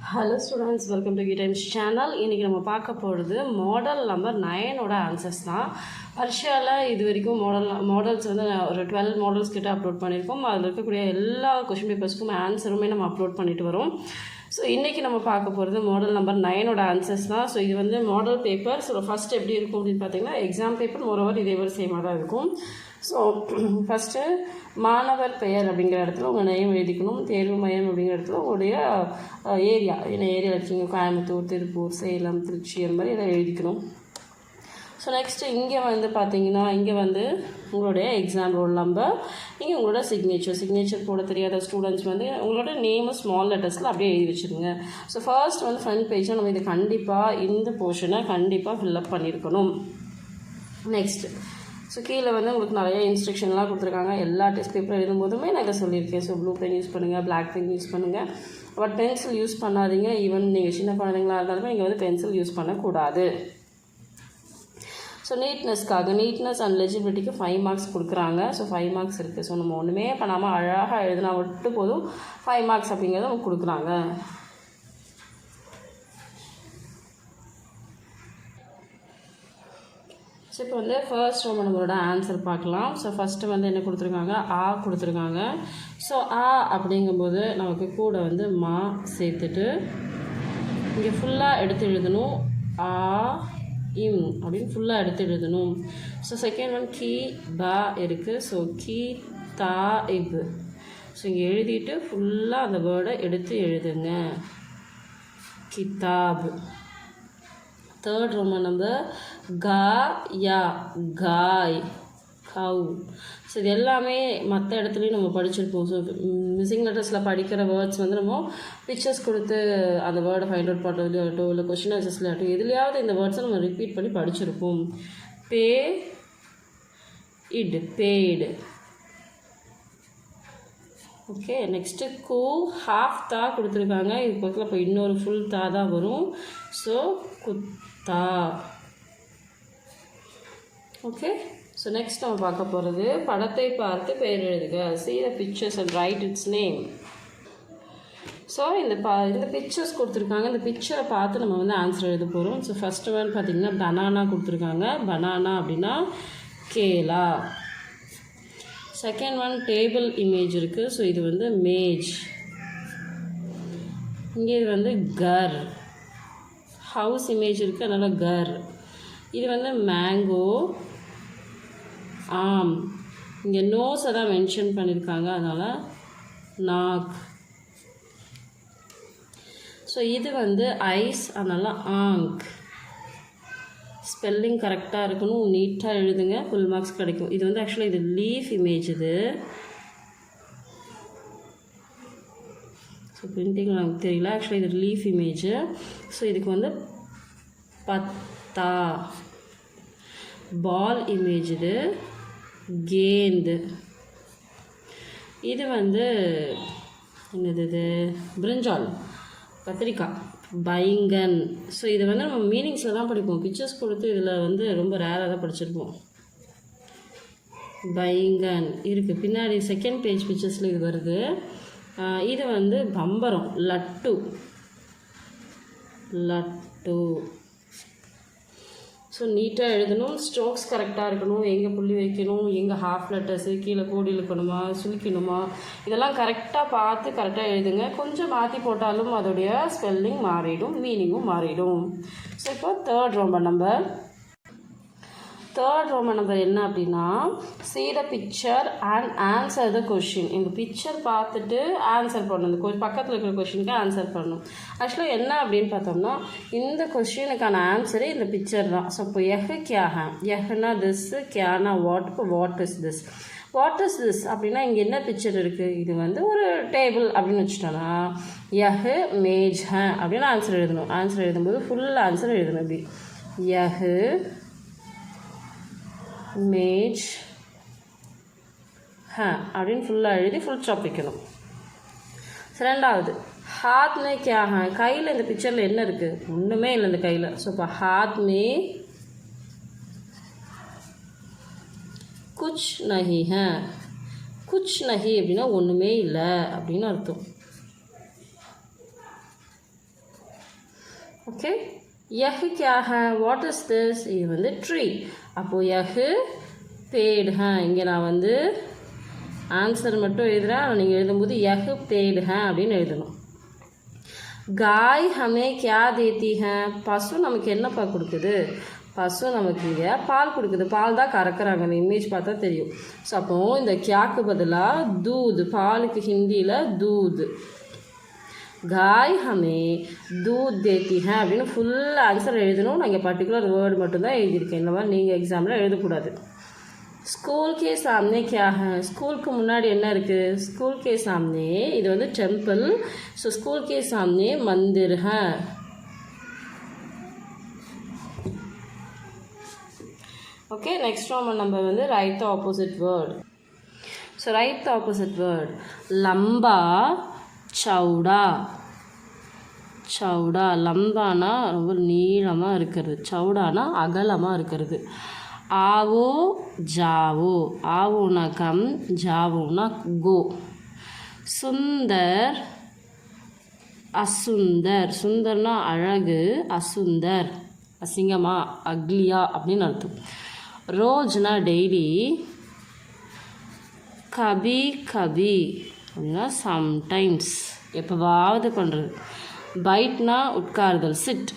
Hello students, welcome to கிடைம்ஸ் channel. இன்றைக்கி நம்ம பார்க்க போகிறது மாடல் நம்பர் 9ஓட ஆன்சர்ஸ் தான். பர்ஷியாவில் இது வரைக்கும் மாடல்ஸ் வந்து ஒரு 12 மாடல்ஸ் கிட்ட அப்லோட் பண்ணியிருக்கோம். அதில் இருக்கக்கூடிய எல்லா கொஷின் பேப்பர்ஸ்க்கும் ஆன்சருமே நம்ம அப்லோட் பண்ணிட்டு வரோம். ஸோ இன்றைக்கி நம்ம பார்க்க போகிறது மாடல் நம்பர் 9ஓட ஆன்சர்ஸ் தான். ஸோ இது வந்து மாடல் பேப்பர். ஸோ ஃபஸ்ட் எப்படி இருக்கும் அப்படின்னு பார்த்தீங்கன்னா, எக்ஸாம் பேப்பர் மோரோவர் இதே ஒரு சேமாக தான் இருக்கும். ஸோ ஃபஸ்ட்டு மாணவர் பெயர் அப்படிங்கிற இடத்துல உங்கள் நேம் எழுதிக்கணும். தேர்வு மையம் அப்படிங்கிற இடத்துல உங்களுடைய ஏரியா, என்ன ஏரியா இருக்கீங்க, கோயம்புத்தூர், திருப்பூர், சேலம், திருச்சி, அந்த மாதிரி எல்லாம் எழுதிக்கணும். ஸோ நெக்ஸ்ட்டு இங்கே வந்து பார்த்தீங்கன்னா, இங்கே வந்து உங்களுடைய எக்ஸாம் ரோல் நம்பர், இங்கே உங்களோட சிக்னேச்சர் போட தெரியாத ஸ்டூடெண்ட்ஸ் வந்து உங்களோட நேமு ஸ்மால் லெட்டர்ஸில் அப்படியே எழுதி வச்சுருங்க. ஸோ ஃபர்ஸ்ட் வந்து ஃப்ரண்ட் பேஜில் நம்ம இது கண்டிப்பாக இந்த போர்ஷனை கண்டிப்பாக ஃபில்லப் பண்ணியிருக்கணும். நெக்ஸ்ட்டு ஸோ கீழே வந்து உங்களுக்கு நிறைய இன்ஸ்ட்ரக்ஷன்லாம் கொடுத்துருக்காங்க. எல்லா டெஸ்ட் பேப்பர் எழுதும்போதுமே நான் இதை சொல்லியிருக்கேன். ஸோ ப்ளூ பென் யூஸ் பண்ணுங்கள், பிளாக் பென் யூஸ் பண்ணுங்கள், பட் பென்சில் யூஸ் பண்ணாதீங்க. ஈவன் நீங்கள் சின்ன குழந்தைங்களா இருந்தாலுமே நீங்கள் வந்து பென்சில் யூஸ் பண்ணக்கூடாது. ஸோ நீட்னஸ் அண்ட் லெஜிபிலிட்டிக்கு 5 மார்க்ஸ் கொடுக்குறாங்க. ஸோ 5 மார்க்ஸ் இருக்குது. ஸோ நம்ம ஒன்றுமே பண்ணாமல் அழகாக எழுதினா விட்டு போதும் 5 மார்க்ஸ் அப்படிங்கிறத நமக்கு கொடுக்குறாங்க. ஸோ இப்போ வந்து ஃபர்ஸ்ட் நம்மளோட ஆன்சர் பார்க்கலாம். ஸோ ஃபஸ்ட்டு வந்து என்ன கொடுத்துருக்காங்க, ஆ கொடுத்துருக்காங்க. ஸோ ஆ அப்படிங்கும்போது நமக்கு கூட வந்து மா சேர்த்துட்டு இங்கே ஃபுல்லாக எடுத்து எழுதணும். ஆ இம் அப்படின்னு ஃபுல்லாக எடுத்து எழுதணும். ஸோ செகண்ட் ஒன் கீ பா இருக்குது. ஸோ கீ தா இப். ஸோ இங்கே எழுதிட்டு ஃபுல்லாக அந்த வேர்டை எடுத்து எழுதுங்க. கிதாப். தேர்ட் ரோமன் நம்பர் கா யா, காய், கவு. ஸோ இது எல்லாமே மற்ற இடத்துலையும் நம்ம படிச்சிருப்போம். ஸோ மிஸ்ஸிங் லெட்டர்ஸில் படிக்கிற வேர்ட்ஸ் வந்து நம்ம பிக்சர்ஸ் கொடுத்து அந்த வேர்டை ஃபைண்ட் அவுட் பண்ணுறதுலையாகட்டும், இல்லை கொஷின் ஆன்சர்ஸ்லையாகட்டும், எதுலையாவது இந்த வேர்ட்ஸை நம்ம ரிப்பீட் பண்ணி படிச்சிருப்போம். பே இட், பேய்டு. ஓகே, நெக்ஸ்ட்டு கூ ஹாஃப் தா கொடுத்துருக்காங்க. இது பக்கத்தில் இப்போ இன்னொரு ஃபுல் தா தான் வரும். ஸோ குத்தா. ஓகே, ஸோ நெக்ஸ்ட் நம்ம பார்க்க போகிறது படத்தை பார்த்து பெயர் எழுதுக. See the pictures and write its name. So இந்த பிக்சர்ஸ் கொடுத்துருக்காங்க. இந்த பிக்சரை பார்த்து நம்ம வந்து ஆன்சர் எழுத போகிறோம். ஸோ ஃபஸ்ட்டு ஒன் பார்த்திங்கன்னா பனானா கொடுத்துருக்காங்க. பனானா அப்படின்னா கேலா. செகண்ட் ஒன் டேபிள் இமேஜ் இருக்குது. ஸோ இது வந்து மேஜ். இங்கே இது வந்து கர். ஹவுஸ் இமேஜ் இருக்குது, அதனால் கர். இது வந்து மேங்கோ, ஆம். இங்கே நோஸை தான் மென்ஷன் பண்ணியிருக்காங்க, அதனால் நாக். ஸோ இது வந்து ஐஸ், அதனால் ஆங்க். ஸ்பெல்லிங் கரெக்டாக இருக்கணும், நீட்டாக எழுதுங்க, ஃபுல் மார்க்ஸ் கிடைக்கும். இது வந்து ஆக்சுவலாக இது லீஃப் இமேஜ். இது ஸோ பிரிண்டிங் நமக்கு தெரியல. ஆக்சுவலாக இது லீஃப் இமேஜ். ஸோ இதுக்கு வந்து பத்தா. பால் இமேஜ். இது கேந்து. இது வந்து என்னது, இது பிரிஞ்சால், கத்திரிக்காய், பைங்கன். ஸோ இது வந்து நம்ம மீனிங்ஸில் தான் படிப்போம். பிக்சர்ஸ் கொடுத்து இதில் வந்து ரொம்ப ரேராக தான் படிச்சிருப்போம். பைங்கன் இருக்குது பின்னாடி செகண்ட் பேஜ் பிக்சர்ஸில் இது வருது. இது வந்து பம்பரம், லட்டு. ஸோ நீட்டாக எழுதணும். ஸ்ட்ரோக்ஸ் கரெக்டாக இருக்கணும். எங்கே புள்ளி வைக்கணும், எங்கே ஹாஃப் லெட்டர்ஸு, கீழே கோடி இழுக்கணுமா, சுழிக்கணுமா, இதெல்லாம் கரெக்டாக பார்த்து கரெக்டாக எழுதுங்க. கொஞ்சம் மாற்றி போட்டாலும் அதோடைய ஸ்பெல்லிங் மாறிடும், மீனிங்கும் மாறிடும். ஸோ இப்போ தேர்ட் ரோமன் நம்பர் என்ன அப்படின்னா, see the picture and answer the question. இந்த பிக்சர் பார்த்துட்டு ஆன்சர் பண்ணணும். இந்த பக்கத்தில் இருக்கிற கொஷினுக்கு ஆன்சர் பண்ணணும். ஆக்சுவலாக என்ன அப்படின்னு பார்த்தோம்னா, இந்த கொஷினுக்கான ஆன்சரே இந்த பிக்சர் தான். ஸோ இப்போ எஹ் கியா ஹே, எஹ்னா திஸ், கியானா வாட். இப்போ வாட் இஸ் திஸ் அப்படின்னா இங்கே என்ன பிக்சர் இருக்குது, இது வந்து ஒரு டேபிள் அப்படின்னு வச்சுட்டோன்னா எஹ் மேஜ் ஹே அப்படின்னு ஆன்சர் எழுதணும். ஆன்சர் எழுதும்போது ஃபுல் ஆன்சர் எழுதணும். இப்படி எஹ் மேஜ் ஹ அப்படின்னு ஃபுல்லாக எழுதி ஃபுல் ஸ்டாப் வைக்கணும். ரெண்டாவது ஹாத் மே கியா ஹே, கையில் இந்த பிக்சரில் என்ன இருக்குது, ஒன்றுமே இல்லை இந்த கையில். ஸோ இப்போ ஹாத் மே குச் நஹி ஹே. குச் நஹி அப்படின்னா ஒன்றுமே இல்லை அப்படின்னு அர்த்தம். ஓகே, யஹ் கியா ஹை, வாட் இஸ் திஸ்? இது வந்து ட்ரீ. அப்போது யஹ் பேட் ஹை, இங்கே நான் வந்து ஆன்சர் மட்டும் எழுதுகிறேன். நீங்கள் எழுதும்போது யஹ் பேட் ஹை அப்படின்னு எழுதணும். காய் ஹமே கியா தேத்தி ஹை, பசு நமக்கு என்னப்பா கொடுக்குது? பசு நமக்கு இங்கே பால் கொடுக்குது. பால் தான் கறக்குறாங்க, அந்த இமேஜ் பார்த்தா தெரியும். ஸோ அப்போது இந்த கியாக்கு பதிலாக தூது, பாலுக்கு ஹிந்தியில் தூது. காய் ஹமே தூத் தேத்தி ஹை அப்படின்னு ஃபுல் ஆன்சர் எழுதணும். நான் இங்கே பர்டிகுலர் வேர்டு மட்டும்தான் எழுதியிருக்கேன். இந்த மாதிரி நீங்கள் எக்ஸாமில் எழுதக்கூடாது. ஸ்கூல் கே சாம்னே கியா ஹை, ஸ்கூலுக்கு முன்னாடி என்ன இருக்குது? ஸ்கூல் கே சாம்னே, இது வந்து டெம்பிள். ஸோ ஸ்கூல் கே சாம்னே மந்திர் ஹை. ஓகே, நெக்ஸ்ட் நம்ம வந்து write the opposite word. So write the opposite word. லம்பா சவுடா. சவுடா, லம்பானா ரொம்ப நீளமாக இருக்கிறது, சவுடானா அகலமாக இருக்கிறது. ஆவோ ஜாவோ, ஆவோனா கம், ஜாவோனா கோ. சுந்தர் அசுந்தர், சுந்தர்னா அழகு, அசுந்தர் அசிங்கமா, அக்லியா அப்படின்னு அர்த்தம். ரோஜ்னா டெய்லி, கபி கபி அப்படின்னா சம்டைம்ஸ், எப்போவாவது பண்ணுறது. பைட்னா உட்காருதல், சிட்.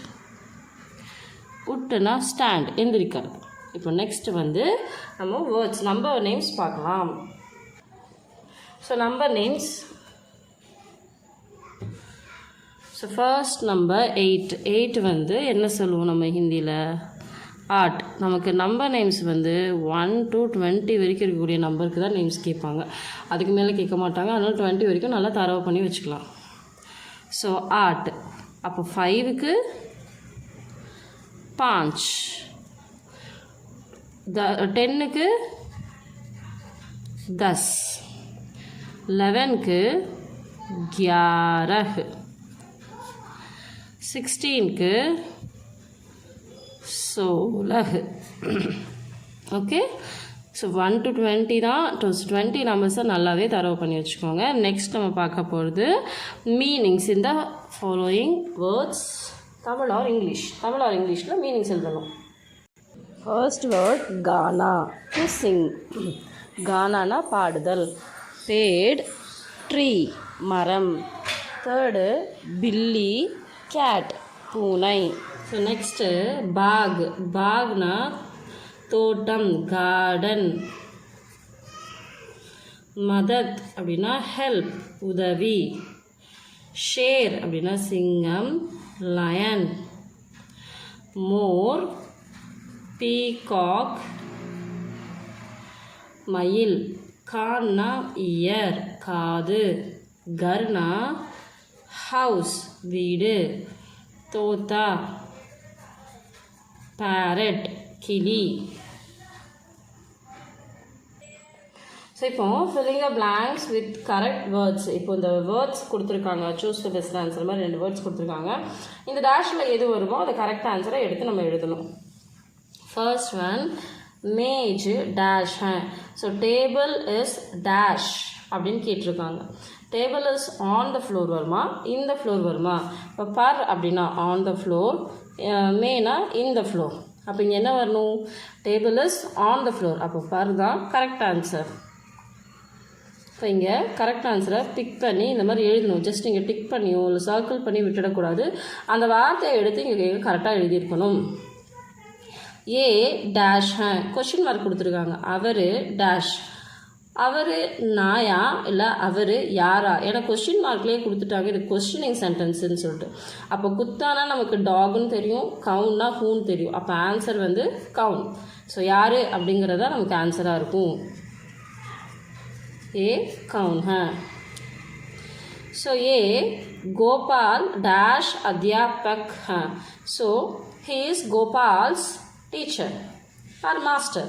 உட்டுனா ஸ்டாண்ட், எந்திரிக்கிறது. இப்போ நெக்ஸ்ட் வந்து நம்ம வேர்ட்ஸ், நம்பர் நேம்ஸ் பார்க்கலாம். So number names. So first number 8. 8 வந்து என்ன சொல்லுவோம் நம்ம ஹிந்தியில்? ஆர்ட். நமக்கு நம்பர் நேம்ஸ் வந்து 1 to 20 வரைக்கும் இருக்கக்கூடிய நம்பருக்கு தான் நேம்ஸ் கேட்பாங்க. அதுக்கு மேலே கேட்க மாட்டாங்க. அதனால் 20 வரைக்கும் நல்லா தரவு பண்ணி வச்சுக்கலாம். So art. அப்போ 5க்கு 5, 10க்கு 10, 11க்கு 11, 16க்கு 16. ஓகே, ஸோ 1 to 20 தான். 20 நம்பர்ஸை நல்லாவே தரவு பண்ணி வச்சுக்கோங்க. நெக்ஸ்ட் நம்ம பார்க்க போகிறது மீனிங்ஸ் இந்த following words. Tamil or English? Tamil or இங்கிலீஷில் மீனிங்ஸ் எழுதணும். ஃபர்ஸ்ட் வேர்ட் கானா, டு சிங். கானானா பாடுதல். பேட் ட்ரீ, மரம். தேர்டு பில்லி, கேட், பூனை. ஸோ நெக்ஸ்ட்டு பாக். பாக்னா தோட்டம், கார்டன். மதத் அப்படின்னா ஹெல்ப், உதவி. ஷேர் அப்படின்னா சிங்கம், லயன். மோர், பீகாக், மயில். கான்னா இயர், காது. கர்னா ஹவுஸ், வீடு. தோத்தா பேரட், கிளி. ஸோ இப்போ filling the blanks with correct words. இப்போ இந்த வேர்ட்ஸ் கொடுத்துருக்காங்க, சூஸ் த பெஸ்ட் ஆன்சர் மாதிரி 2 வேர்ட்ஸ் கொடுத்துருக்காங்க. இந்த டேஷில் எது வருமோ அந்த கரெக்ட் ஆன்சரை எடுத்து நம்ம எழுதணும். ஃபர்ஸ்ட் ஒன், மேஜ் டேஷ் ஹை. ஸோ டேபிள் இஸ் டேஷ் அப்படின்னு கேட்டிருக்காங்க. Table is on the floor வருமா, இந்த ஃப்ளோர் வருமா? இப்போ பர் அப்படின்னா on the floor, Mena in the floor. அப்போ இங்கே என்ன வரணும்? Table is on the floor. அப்போ பர் தான் கரெக்ட் ஆன்சர். இப்போ இங்கே கரெக்ட் ஆன்சரை பிக் பண்ணி இந்த மாதிரி எழுதணும். ஜஸ்ட் இங்கே டிக் பண்ணியோ இல்லை சர்க்கிள் பண்ணி விட்டுடக்கூடாது. அந்த வார்த்தையை எடுத்து இங்கே கரெக்டாக எழுதியிருக்கணும். ஏ டேஷ் ஹை, கொஷின் மார்க் கொடுத்துருக்காங்க. அவர் டேஷ், அவர் நாயா இல்லை அவர் யாரா? ஏன்னா கொஸ்டின் மார்க்லேயே கொடுத்துட்டாங்க, இது கொஸ்டினிங் சென்டென்ஸ்ன்னு சொல்லிட்டு. அப்போ குத்தானா நமக்கு டாகுன்னு தெரியும், கவுன்னா ஹூன்னு தெரியும். அப்போ ஆன்சர் வந்து கவுன். ஸோ யார் அப்படிங்கிறதா நமக்கு ஆன்சராக இருக்கும். ஏ கவுன் ஹை. ஸோ ஏ கோபால் டேஷ் அத்தியாபக் ஹை. So he is Gopal's teacher or master.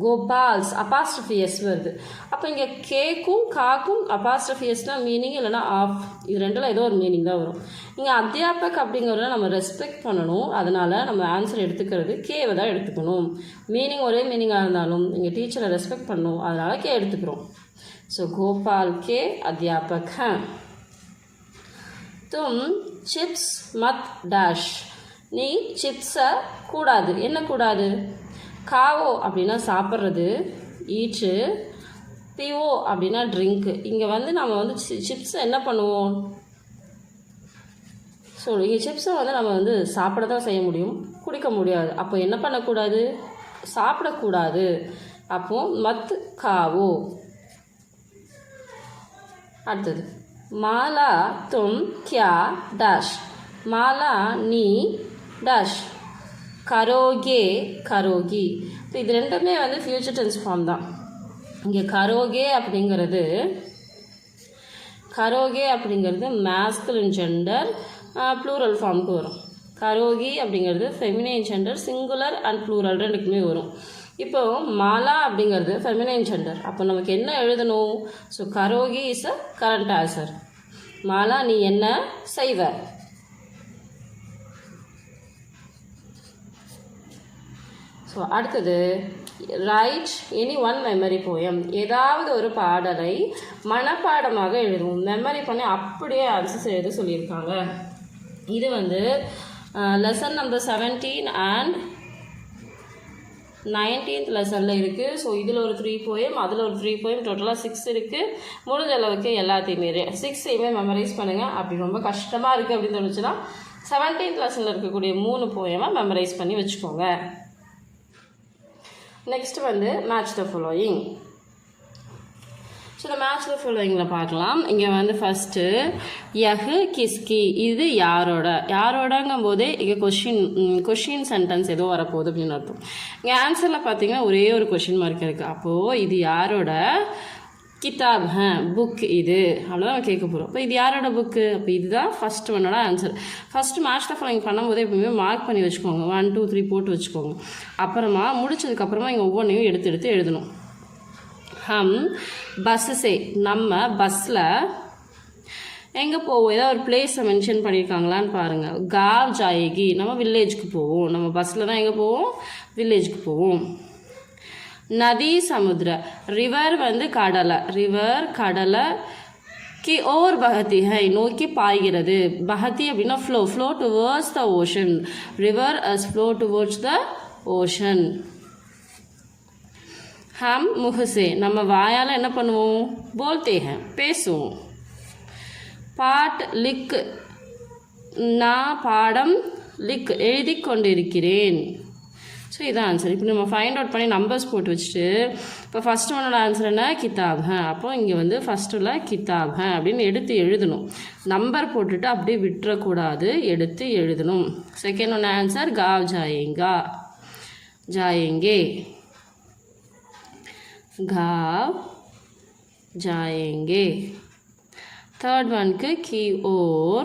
Gopal's apostrophe S வருது. அப்போ இங்கே கேக்கும் காக்கும் அப்பாஸ்ட்ரஃபி எஸ்னால் மீனிங் இல்லைனா ஆஃப், இது ரெண்டில் ஏதோ ஒரு மீனிங் தான் வரும். இங்கே அத்தியாபக் அப்படிங்கிறத நம்ம ரெஸ்பெக்ட் பண்ணணும். அதனால் நம்ம ஆன்சர் எடுத்துக்கிறது கேவை தான் எடுத்துக்கணும். மீனிங் ஒரே மீனிங்காக இருந்தாலும் இங்கே டீச்சரை ரெஸ்பெக்ட் பண்ணணும், அதனால் கே எடுத்துக்கிறோம். ஸோ கோபால் கே அத்தியாபக் ஹை. तुम चिप्स मत डैश. நீ சிப்ஸை கூடாது. என்ன கூடாது? காவோ அப்படின்னா சாப்பிட்றது, ஈட்டு. பிஓ அப்படின்னா ட்ரிங்க்கு. இங்கே வந்து நம்ம வந்து சிப்ஸை என்ன பண்ணுவோம்? ஸோ இங்கே சிப்ஸை வந்து நம்ம வந்து சாப்பிட தான் செய்ய முடியும், குடிக்க முடியாது. அப்போ என்ன பண்ணக்கூடாது? சாப்பிடக்கூடாது. அப்போது மத் காவோ. அடுத்தது மாலா தும் கியா டேஷ். மாலா நீ டேஷ். கரோகே கரோகி. இப்போ இது ரெண்டுமே வந்து ஃபியூச்சர் டென்ஸ் ஃபார்ம் தான். இங்கே கரோகே அப்படிங்கிறது மேஸ்குலின் ஜெண்டர் ப்ளூரல் ஃபார்முக்கு வரும். கரோகி அப்படிங்கிறது feminine gender singular and plural ரெண்டுக்குமே வரும். இப்போது மாலா அப்படிங்கிறது ஃபெமினைன் ஜெண்டர். அப்போ நமக்கு என்ன எழுதணும்? So Karogi is a current answer. Mala நீ என்ன செய்வ? ஸோ அடுத்தது right any one memory poem. ஏதாவது ஒரு பாடலை மனப்பாடமாக எழுதுவோம். மெமரி பண்ணி அப்படியே ஆன்சர்ஸ் எழுத சொல்லியிருக்காங்க. இது வந்து லெசன் நம்பர் 17 அண்ட் 19th லெசனில் இருக்குது. ஸோ இதில் ஒரு 3 போயம், அதில் ஒரு 3 போயம், டோட்டலாக 6 இருக்குது. முடிஞ்ச அளவுக்கு எல்லாத்தையுமே 6ஐயுமே மெமரைஸ் பண்ணுங்கள். அப்படி ரொம்ப கஷ்டமாக இருக்குது அப்படின்னு தோணுச்சுன்னா 17th லெசனில் இருக்கக்கூடிய 3 போயமாக மெமரைஸ் பண்ணி வச்சுக்கோங்க. நெக்ஸ்ட் வந்து மேட்ச் த ஃபாலோயிங். ஸோ இந்த மேட்ச் த ஃபாலோயிங்கில் பார்க்கலாம். இங்கே வந்து ஃபஸ்ட்டு யஹு கிஸ்கி, இது யாரோடங்கும் போதே இங்கே கொஷின் சென்டென்ஸ் ஏதோ வரப்போகுது அப்படின்னு அர்த்தம். இங்கே ஆன்சரில் பார்த்தீங்கன்னா ஒரே ஒரு கொஷின் மார்க் இருக்குது. அப்போது இது யாரோட கிதாப் புக் இது அவ்வளோதான் நம்ம கேட்க போகிறோம். அப்போ இது யாரோட புக்கு? அப்போ இதுதான் ஃபஸ்ட் ஒன்னோட answer. First match the following பண்ணும்போது எப்பவுமே மார்க் பண்ணி வச்சுக்கோங்க. 1 2 3 போட்டு வச்சுக்கோங்க. அப்புறமா முடிச்சதுக்கப்புறமா இங்கே ஒவ்வொன்றையும் எடுத்து எழுதணும். பஸ்ஸே, நம்ம பஸ்ஸில் எங்கே போவோம்? ஏதாவது ஒரு பிளேஸை மென்ஷன் பண்ணியிருக்காங்களான்னு பாருங்கள். காவ் ஜாயகி, நம்ம வில்லேஜுக்கு போவோம். நம்ம பஸ்ஸில் தான் எங்கே போவோம்? வில்லேஜுக்கு போவோம். நதி சமுத்திர, ரிவர் வந்து கடலை கி ஓர் பஹதி ஹை, நோக்கி பாய்கிறது. பஹதி அப்படின்னா flow towards the ocean. River as flow towards the ocean. ஹம் முகசே, நம்ம வாயால் என்ன பண்ணுவோம்? போல்தே ஹே, பேசுவோம். பாட் லிக், நான் பாடம் லிக் எழுதி கொண்டிருக்கிறேன். ஸோ இதான் ஆன்சர். இப்போ நம்ம ஃபைண்ட் அவுட் பண்ணி நம்பர்ஸ் போட்டு வச்சுட்டு இப்போ ஃபஸ்ட் ஒன்னோட ஆன்சர் என்ன? கிதாப் அப்போ இங்கே வந்து ஃபஸ்ட்டில் கிதாப் அப்படின்னு எடுத்து எழுதணும். நம்பர் போட்டுட்டு அப்படியே விட்டுறக்கூடாது, எடுத்து எழுதணும். செகண்ட் ஒன்று ஆன்சர் காவ் ஜாயேங்கே. गाँव जाएंगे. थर्ड वन की ओर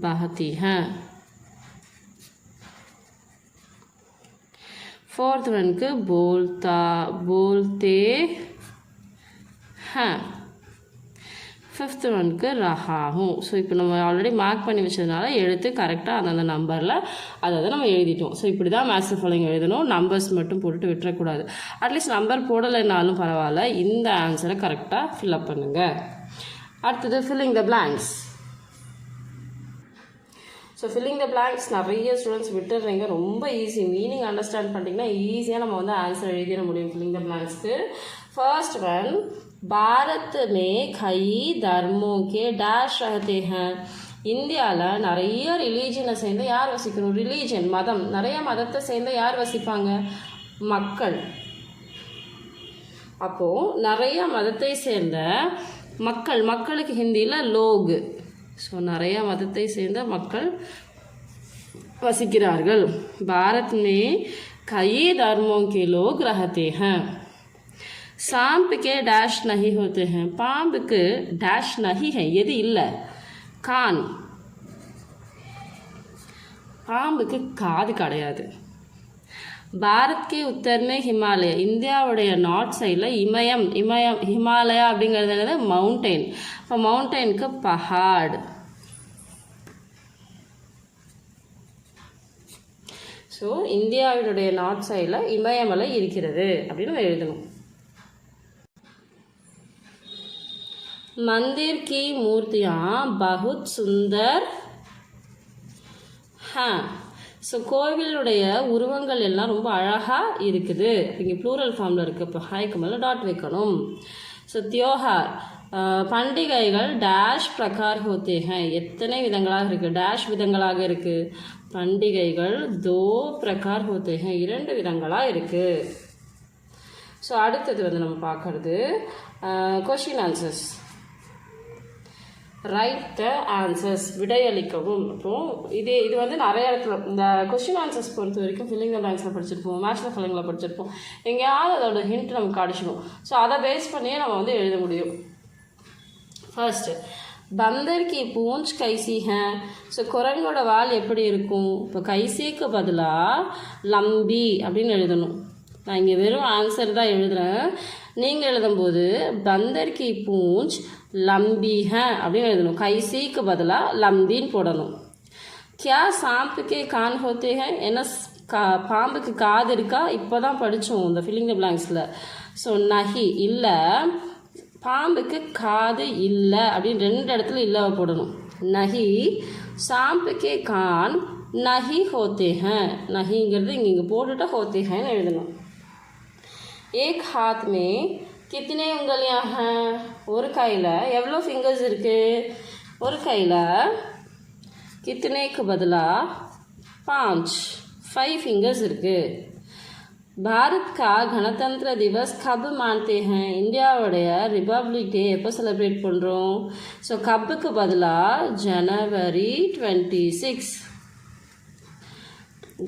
बहती हैं. फोर्थ वन बोलते हैं. ஃபிஃப்த் ஒனுக்கு ரஹாகும். ஸோ இப்போ நம்ம ஆல்ரெடி மார்க் பண்ணி வச்சதுனால எடுத்து கரெக்டாக அந்தந்த நம்பரில் அதை நம்ம எழுதிட்டோம். ஸோ இப்படி தான் மேட்ச் த ஃபாலோயிங் எழுதணும். நம்பர்ஸ் மட்டும் போட்டுட்டு விட்டுறக்கூடாது. அட்லீஸ்ட் நம்பர் போடலைன்னாலும் பரவாயில்ல, இந்த ஆன்சரை கரெக்டாக ஃபில்அப் பண்ணுங்கள். அடுத்தது filling the blanks. So filling the blanks நிறைய ஸ்டூடெண்ட்ஸ் விட்டுடுறீங்க. ரொம்ப ஈஸி. மீனிங் அண்டர்ஸ்டாண்ட் பண்ணிட்டீங்கன்னா ஈஸியாக நம்ம வந்து ஆன்சர் எழுதிட முடியும் ஃபில்லிங் த பிளாங்க்ஸ்க்கு. ஃபர்ஸ்ட் ஒன், பாரத் மே கई धर्मों के डैश रहते हैं. இந்தியாவில் நிறைய ரிலீஜனை சேர்ந்து யார் வசிக்கணும்? ரிலீஜன், மதம். நிறைய மதத்தை சேர்ந்து யார் வசிப்பாங்க? மக்கள். அப்போது நிறைய மதத்தை சேர்ந்த மக்களுக்கு ஹிந்தியில் லோக். ஸோ நிறைய மதத்தை சேர்ந்த மக்கள் வசிக்கிறார்கள். பாரத் மே कई धर्मों के लोग रहते हैं. सांप के डैश नहीं होते हैं. பாம்புக்கு டேஷ் नहीं है, எது இல்லை? கான். பாம்புக்கு காது கிடையாது. பாரத் கே உத்தர் மே ஹிமாலயா. இந்தியாவுடைய நார்த் சைடில் ஹிமாலயா அப்படிங்கிறது என்னது? மவுண்டெயின். இப்போ மவுண்டெயினுக்கு பஹாட். ஸோ இந்தியாவினுடைய நார்த் சைடில் இமயமலை இருக்கிறது அப்படின்னு நம்ம எழுதணும். मंदिर की मूर्तियाँ बहुत सुंदर ஸோ கோவிலுடைய உருவங்கள் எல்லாம் ரொம்ப அழகாக இருக்குது. இங்கே ப்ளூரல் ஃபார்மில் இருக்குது. இப்போ ஹைக்கு மேலே டாட் வைக்கணும். ஸோ தியோஹார் பண்டிகைகள் டேஷ் பிரகார் ஹோத்தே ஹை எத்தனை விதங்களாக இருக்குது, டேஷ் விதங்களாக இருக்குது. பண்டிகைகள் தோ பிரகார் ஹோத்தே ஹை 2 விதங்களாக இருக்குது. ஸோ அடுத்தது வந்து நம்ம பார்க்குறது question answers. Write the answers விடையளிக்கவும். அப்புறம் இது வந்து நிறைய இடத்துல இந்த கொஷின் ஆன்சர்ஸ் பொறுத்த வரைக்கும் ஃபில்லிங் த பிளாங்க்ஸில் படிச்சிருப்போம், மேட்ச்சில் ஃபில்லிங்கில் படிச்சிருப்போம். எங்கேயாவது அதோட ஹிண்ட் நமக்கு அடிச்சிடும். ஸோ அதை பேஸ் பண்ணியே நம்ம வந்து எழுத முடியும். ஃபர்ஸ்ட் பந்தர் கி பூஞ்ச் கைசி ஹே. ஸோ குரங்கோட வால் எப்படி இருக்கும்? இப்போ கைசிக்கு பதிலாக லம்பி அப்படின்னு எழுதணும். நான் இங்கே வெறும் ஆன்சர் தான் எழுதுகிறேன். நீங்கள் எழுதும்போது பந்தர் கி பூஞ்ச் லம்பி ஹே அப்படின்னு எழுதணும். கைசிக்கு பதிலாக லம்பின்னு போடணும். கியா சாம்புக்கே கான் ஹோத்தே ஹே. என்ன பாம்புக்கு காது இருக்கா? இப்போ தான் படித்தோம் இந்த ஃபில்லிங் த பிளாங்க்ஸில். ஸோ நஹி இல்லை, பாம்புக்கு காது இல்லை அப்படின்னு 2 இடத்துல இல்லைவை போடணும். நஹி சாம்புக்கே கான் நஹி ஹோத்தே ஹே. நஹிங்கிறது இங்கே போட்டுட்டா ஹோத்தே ஹேன்னு எழுதணும். ஏக் ஹாத் மே கித்தனை உங்கலியாக ஹே. ஒரு கையில் எவ்வளோ ஃபிங்கர்ஸ் இருக்குது? ஒரு கையில் கித்தனைக்கு பதிலாக 5 ஃபிங்கர்ஸ் இருக்குது. பாரத் கா கணதந்திர திவஸ் கப் மான்தே ஹேன். இந்தியாவுடைய ரிபப்ளிக் டே எப்போ செலிப்ரேட் பண்ணுறோம்? ஸோ கப்புக்கு பதிலாக ஜனவரி 26.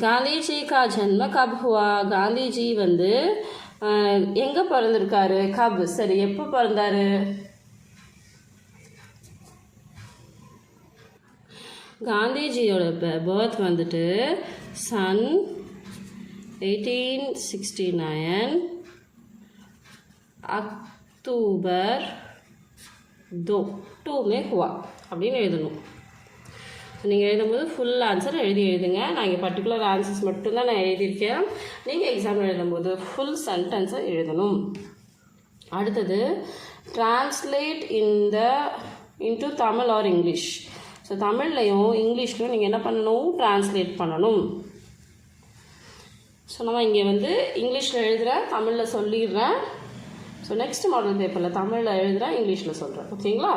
காந்திஜி கா ஜன்ம கப் ஹுவா. காந்திஜி வந்து எங்கே பிறந்திருக்காரு? கப். சரி, எப்போ பிறந்தாரு? காந்திஜியோட பர்த் வந்துட்டு சன் 1869 அக்டோபர் 2 में हुआ அப்படின்னு எழுதணும். நீங்கள் எழுதும்போது ஃபுல் ஆன்சர் எழுதுங்க. நான் இங்கே பர்டிகுலர் ஆன்சர்ஸ் மட்டும்தான் நான் எழுதியிருக்கேன். நீங்கள் எக்ஸாம் எழுதும்போது ஃபுல் சென்டென்ஸை எழுதணும். அடுத்தது translate into Tamil or English. So தமிழ்லையும் இங்கிலீஷ்லையும் நீங்கள் என்ன பண்ணணும்? ட்ரான்ஸ்லேட் பண்ணணும். ஸோ நம்ம இங்கே வந்து இங்கிலீஷில் எழுதுகிறேன், தமிழில் சொல்லிடுறேன். ஸோ நெக்ஸ்ட் மாடல் பேப்பரில் தமிழில் எழுதுகிறேன், இங்கிலீஷில் சொல்கிறேன். ஓகேங்களா?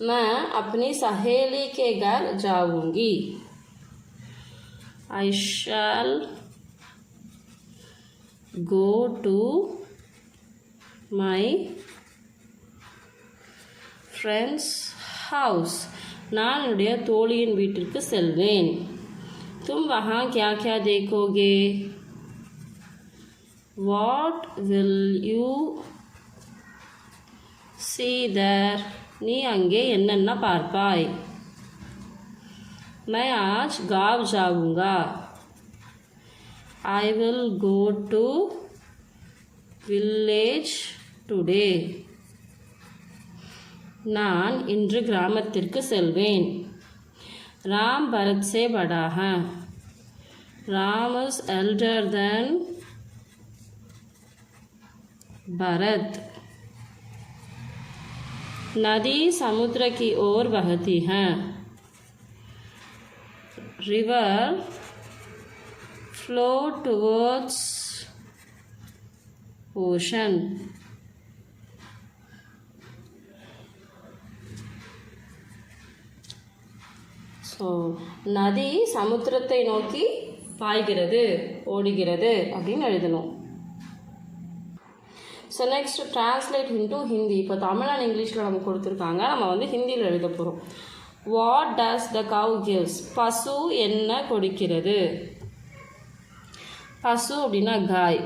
मैं अपनी सहेली के घर जाऊंगी. I shall go to my friend's house. நான் என்னுடைய தோழியின் வீட்டிற்கு செல்வேன். तुम वहाँ क्या क्या देखोगे? What will you see there? நீ அங்கே என்னென்ன பார்ப்பாய்? मैं आज गाँव जाऊँगा. I will go to village today. நான் இன்று கிராமத்திற்கு செல்வேன். राम भरत से बड़ा है. Ram is elder than Bharat. नदी समुद्र की ओर बहती है. River flow towards ocean. So நதி சமுத்திரத்தை நோக்கி பாய்கிறது, ஓடுகிறது அப்படின்னு எழுதணும். So next translate into Hindi. இப்போ தமிழ் அண்ட் இங்கிலீஷில் நம்ம கொடுத்துருக்காங்க, நம்ம வந்து ஹிந்தியில் எழுத போகிறோம். What does the cow gives. பசு என்ன கொடுக்கிறது? பசு அப்படின்னா காய்.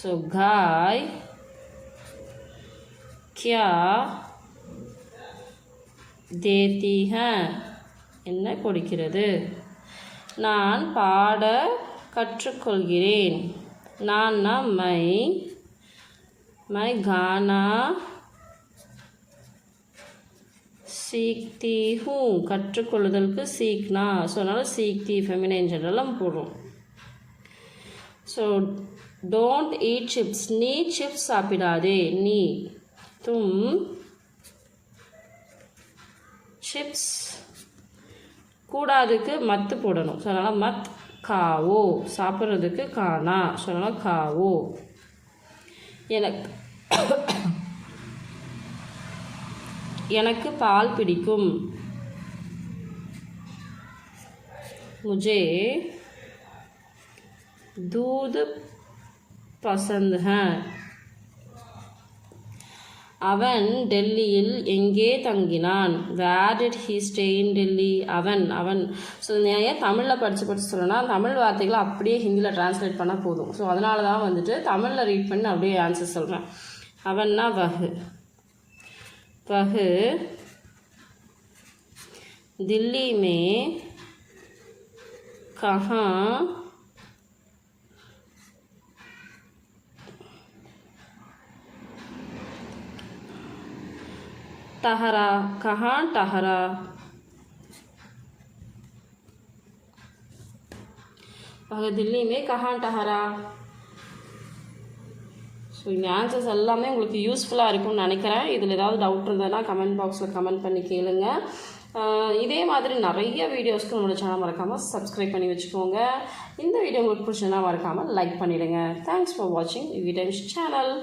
ஸோ காய் கியா தேத்தி ஹை. என்ன கொடுக்கிறது? நான் பாட கற்றுக்கொள்கிறேன். நான்னா மை கானா சீக்தி ஹூ. கற்றுக்கொள்ளுதலுக்கு சீக்னா. ஸோ அதனால் சீக்தி ஃபெமினைன் ஜெனரலாம் போடுறோம். So don't eat chips. நீ சிப்ஸ் சாப்பிடாதே. நீ தும் சிப்ஸ் கூடாதுக்கு மத்து போடணும். ஸோ அதனால் மத் காவோ. சாப்பிட்றதுக்கு கானா. ஸோ அதனால் காவோ. எனக்கு பால் பிடிக்கும். मुझे दूध पसंद है. அவன் டெல்லியில் எங்கே தங்கினான்? Where did he stay in Delhi? அவன் ஸோ நான் ஏன் தமிழில் படித்து சொல்லணும்னா தமிழ் வார்த்தைகளை அப்படியே ஹிந்தியில் ட்ரான்ஸ்லேட் பண்ணால் போதும். ஸோ அதனால தான் வந்துட்டு தமிழில் ரீட் பண்ணி அப்படியே ஆன்சர் சொல்கிறேன். அவன்னா வஹு. दिल्ली में कहाँ ठहरा? कहाँ ठहरा? दिल्ली में कहाँ ठहरा? ஸோ இந்த ஆன்சர்ஸ் எல்லாமே உங்களுக்கு யூஸ்ஃபுல்லாக இருக்கும்னு நினைக்கிறேன். இதில் ஏதாவது டவுட் இருந்ததுன்னா கமெண்ட் பாக்ஸில் கமெண்ட் பண்ணி கேளுங்க. இதே மாதிரி நிறைய வீடியோஸ்க்கு நம்மளோட சேனல் மறக்காமல் சப்ஸ்கிரைப் பண்ணி வச்சுக்கோங்க. இந்த வீடியோ உங்களுக்கு பிடிச்சதுன்னா மறக்காமல் லைக் பண்ணிவிடுங்க. தேங்க்ஸ் ஃபார் வாட்சிங் வி டைம்ஸ் சேனல்.